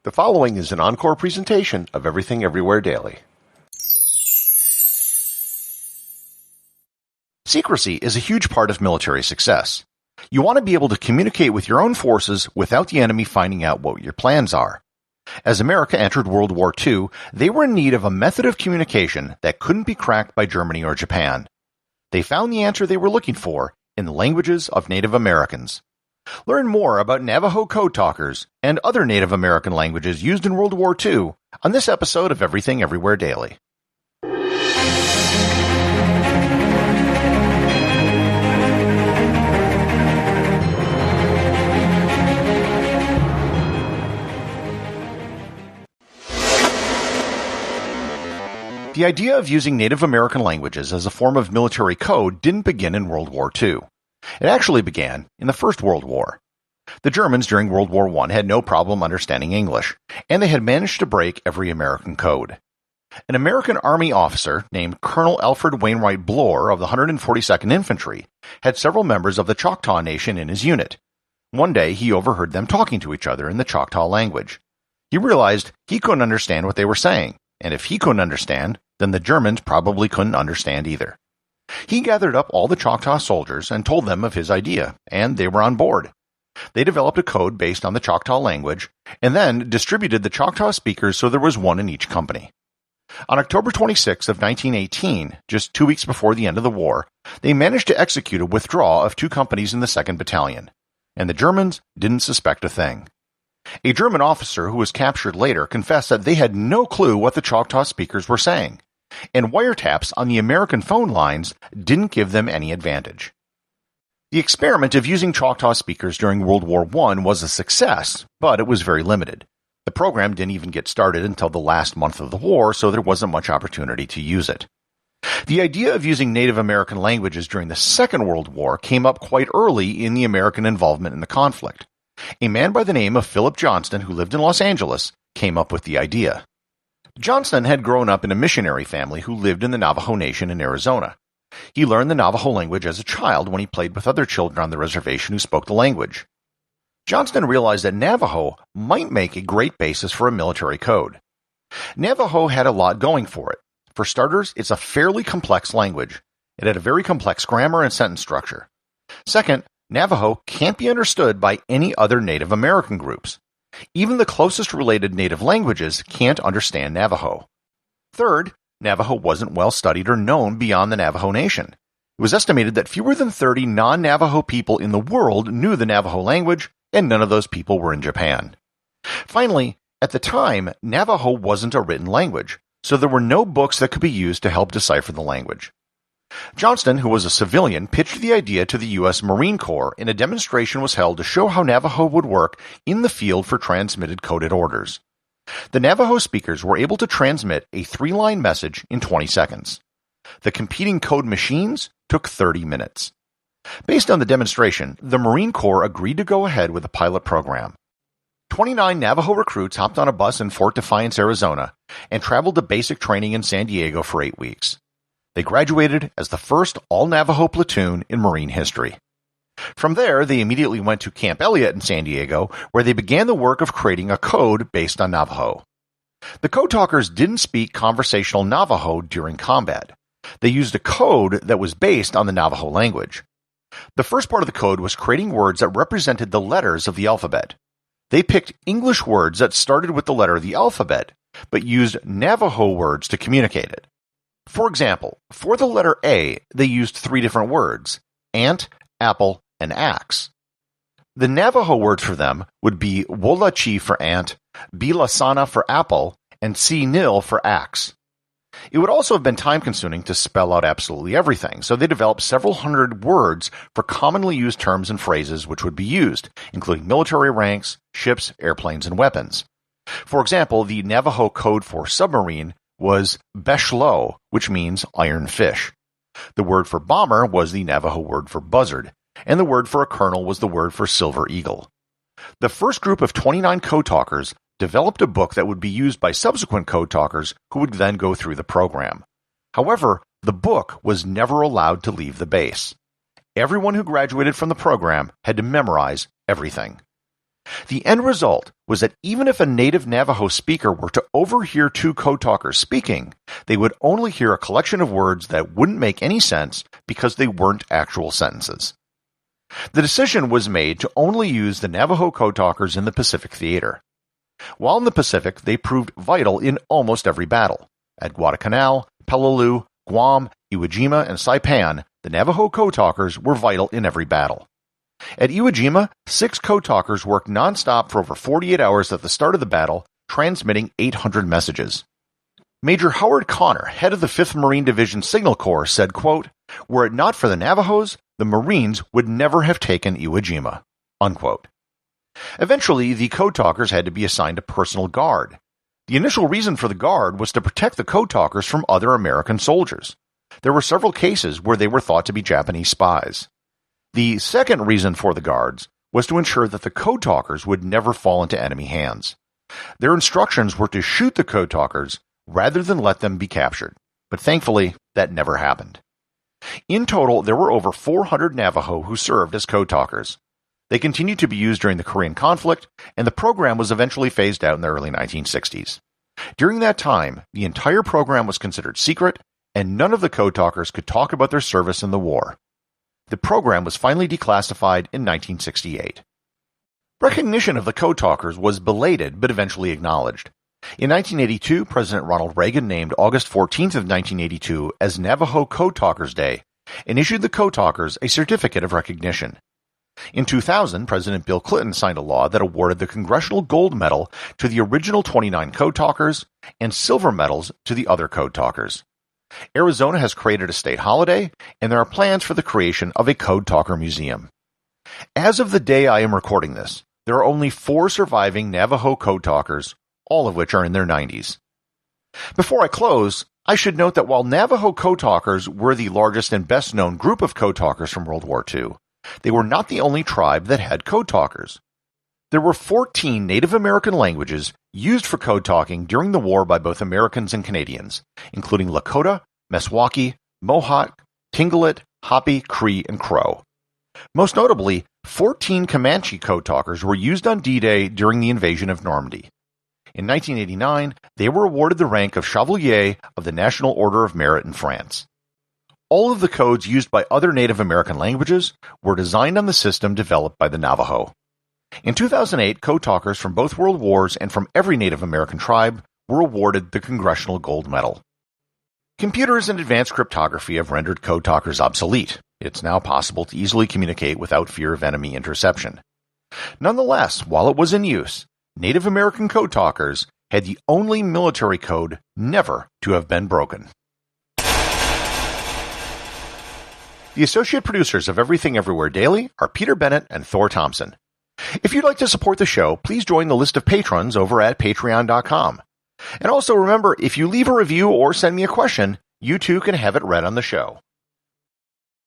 The following is an encore presentation of Everything Everywhere Daily. Secrecy is a huge part of military success. You want to be able to communicate with your own forces without the enemy finding out what your plans are. As America entered World War II, they were in need of a method of communication that couldn't be cracked by Germany or Japan. They found the answer they were looking for in the languages of Native Americans. Learn more about Navajo Code Talkers and other Native American languages used in World War II on this episode of Everything Everywhere Daily. The idea of using Native American languages as a form of military code didn't begin in World War II. It actually began in the First World War. The Germans during World War I had no problem understanding English, and they had managed to break every American code. An American Army officer named Colonel Alfred Wainwright Bloor of the 142nd Infantry had several members of the Choctaw Nation in his unit. One day he overheard them talking to each other in the Choctaw language. He realized he couldn't understand what they were saying, and if he couldn't understand, then the Germans probably couldn't understand either. He gathered up all the Choctaw soldiers and told them of his idea, and they were on board. They developed a code based on the Choctaw language, and then distributed the Choctaw speakers so there was one in each company. On October 26 of 1918, just 2 weeks before the end of the war, they managed to execute a withdrawal of 2 companies in the 2nd Battalion, and the Germans didn't suspect a thing. A German officer who was captured later confessed that they had no clue what the Choctaw speakers were saying, and wiretaps on the American phone lines didn't give them any advantage. The experiment of using Choctaw speakers during World War I was a success, but it was very limited. The program didn't even get started until the last month of the war, so there wasn't much opportunity to use it. The idea of using Native American languages during the Second World War came up quite early in the American involvement in the conflict. A man by the name of Philip Johnston, who lived in Los Angeles, came up with the idea. Johnston had grown up in a missionary family who lived in the Navajo Nation in Arizona. He learned the Navajo language as a child when he played with other children on the reservation who spoke the language. Johnston realized that Navajo might make a great basis for a military code. Navajo had a lot going for it. For starters, it's a fairly complex language. It had a very complex grammar and sentence structure. Second, Navajo can't be understood by any other Native American groups. Even the closest related native languages can't understand Navajo. Third, Navajo wasn't well studied or known beyond the Navajo Nation. It was estimated that fewer than 30 non-Navajo people in the world knew the Navajo language, and none of those people were in Japan. Finally, at the time, Navajo wasn't a written language, so there were no books that could be used to help decipher the language. Johnston, who was a civilian, pitched the idea to the U.S. Marine Corps, and a demonstration was held to show how Navajo would work in the field for transmitted coded orders. The Navajo speakers were able to transmit a 3-line message in 20 seconds. The competing code machines took 30 minutes. Based on the demonstration, the Marine Corps agreed to go ahead with the pilot program. 29 Navajo recruits hopped on a bus in Fort Defiance, Arizona, and traveled to basic training in San Diego for 8 weeks. They graduated as the first all-Navajo platoon in Marine history. From there, they immediately went to Camp Elliott in San Diego, where they began the work of creating a code based on Navajo. The Code Talkers didn't speak conversational Navajo during combat. They used a code that was based on the Navajo language. The first part of the code was creating words that represented the letters of the alphabet. They picked English words that started with the letter of the alphabet, but used Navajo words to communicate it. For example, for the letter A, they used 3 different words: ant, apple, and axe. The Navajo words for them would be Wolachi for ant, Bilasana for apple, and Si-Nil for axe. It would also have been time-consuming to spell out absolutely everything, so they developed several hundred words for commonly used terms and phrases which would be used, including military ranks, ships, airplanes, and weapons. For example, the Navajo code for submarine was Beshlo, which means iron fish. The word for bomber was the Navajo word for buzzard, and the word for a colonel was the word for silver eagle. The first group of 29 code talkers developed a book that would be used by subsequent code talkers who would then go through the program. However, the book was never allowed to leave the base. Everyone who graduated from the program had to memorize everything. The end result was that even if a native Navajo speaker were to overhear two code talkers speaking, they would only hear a collection of words that wouldn't make any sense because they weren't actual sentences. The decision was made to only use the Navajo Code Talkers in the Pacific Theater. While in the Pacific, they proved vital in almost every battle. At Guadalcanal, Peleliu, Guam, Iwo Jima, and Saipan, the Navajo Code Talkers were vital in every battle. At Iwo Jima, 6 code talkers worked non-stop for over 48 hours at the start of the battle, transmitting 800 messages. Major Howard Connor, head of the 5th Marine Division Signal Corps, said, quote, "Were it not for the Navajos, the Marines would never have taken Iwo Jima." Unquote. Eventually, the code talkers had to be assigned a personal guard. The initial reason for the guard was to protect the code talkers from other American soldiers. There were several cases where they were thought to be Japanese spies. The second reason for the guards was to ensure that the code talkers would never fall into enemy hands. Their instructions were to shoot the code talkers rather than let them be captured, but thankfully that never happened. In total, there were over 400 Navajo who served as code talkers. They continued to be used during the Korean conflict, and the program was eventually phased out in the early 1960s. During that time, the entire program was considered secret, and none of the code talkers could talk about their service in the war. The program was finally declassified in 1968. Recognition of the code talkers was belated but eventually acknowledged. In 1982, President Ronald Reagan named August 14th of 1982 as Navajo Code Talkers Day and issued the code talkers a certificate of recognition. In 2000, President Bill Clinton signed a law that awarded the Congressional Gold Medal to the original 29 code talkers and silver medals to the other code talkers. Arizona has created a state holiday, and there are plans for the creation of a Code Talker Museum. As of the day I am recording this, there are only 4 surviving Navajo Code Talkers, all of which are in their 90s. Before I close, I should note that while Navajo Code Talkers were the largest and best-known group of code talkers from World War II, they were not the only tribe that had code talkers. There were 14 Native American languages used for code talking during the war by both Americans and Canadians, including Lakota, Meskwaki, Mohawk, Tlingit, Hopi, Cree, and Crow. Most notably, 14 Comanche code talkers were used on D-Day during the invasion of Normandy. In 1989, they were awarded the rank of Chevalier of the National Order of Merit in France. All of the codes used by other Native American languages were designed on the system developed by the Navajo. In 2008, code talkers from both world wars and from every Native American tribe were awarded the Congressional Gold Medal. Computers and advanced cryptography have rendered code talkers obsolete. It's now possible to easily communicate without fear of enemy interception. Nonetheless, while it was in use, Native American code talkers had the only military code never to have been broken. The associate producers of Everything Everywhere Daily are Peter Bennett and Thor Thomsen. If you'd like to support the show, please join the list of patrons over at patreon.com. And also remember, if you leave a review or send me a question, you too can have it read on the show.